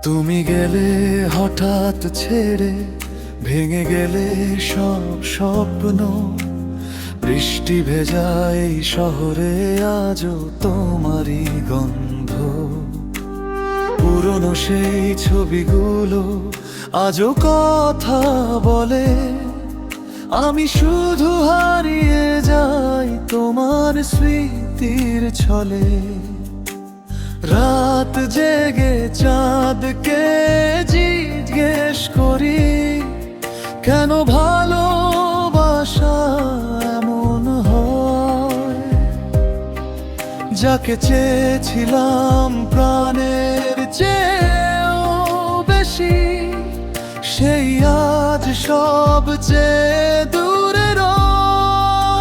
তুমি গেলে হঠাৎ ছেড়ে, ভেঙে গেলে সব স্বপ্ন। বৃষ্টি ভেজা এই শহরে আজও তোমারই গন্ধ। পুরনো সেই ছবিগুলো আজও কথা বলে। আমি শুধু হারিয়ে যাই তোমার স্মৃতির ছলে। রাত জেগে চাঁদকে জিজ্ঞেস করি, কেন ভালোবাসা এমন হয়? যাকে চেয়েছিলাম প্রাণের চেয়েও বেশি, সেই আজ সবচেয়ে দূরে রয়।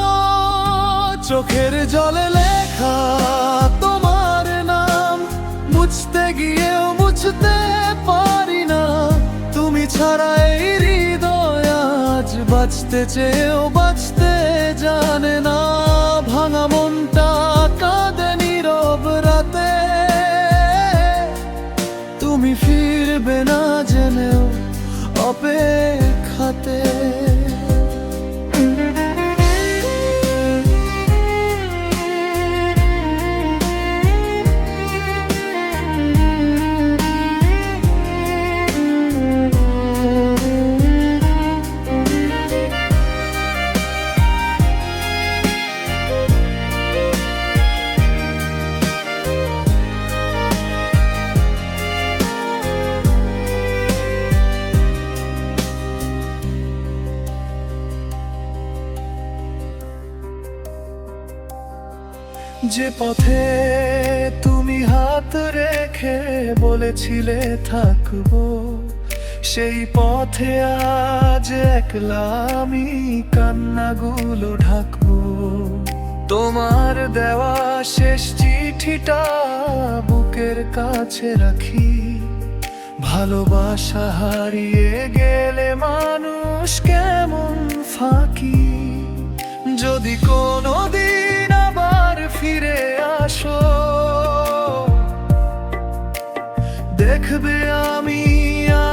চোখের জলে লেখা তোমার নাম, মুছতে গিয়েও মুছতে পারি না। তুমি ছাড়া এই হৃদয় আজ বাঁচতে চেয়েও বাঁচতে জানে না। ভাঙা মনটা কাঁদে নীরব রাতে, তুমি ফিরবে না জেনেও অপেক্ষাতে। যে পথে তুমি হাত রেখে বলেছিলে থাকবো, সেই পথে আজ একলা আমি কান্নাগুলো ঢাকবো। তোমার দেওয়া শেষ চিঠিটা বুকের কাছে রাখি। ভালোবাসা হারিয়ে গেলে মানুষ কেমন ফাঁকি। যদি কোনোদিন আবার ফিরে আসো, দেখবে আমি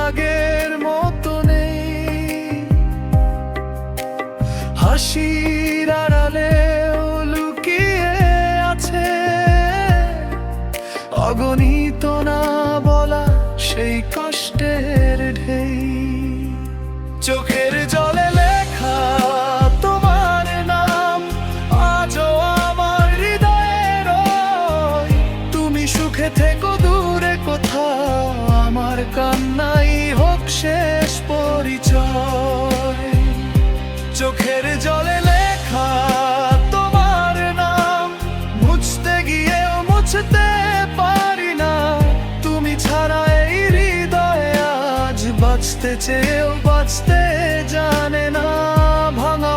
আগের মতো নেই। হাসির আড়ালেও লুকিয়ে আছে অগণিত না বলা সেই কষ্টের ঢেই। চোখের জলে লেখা তোমার নাম আজও আমার হৃদয়ে রয়। তুমি সুখে থেকো দূরে কোথাও, আমার কান্নাই হোক শেষ পরিচয়। চোখের জলে লেখা তোমার নাম, মুছতে গিয়েও মুছতে পারি না। তুমি ছাড়া এই হৃদয়ে আজ বাঁচতে চেয়েও বাঁচতে জানে না। ভাঙা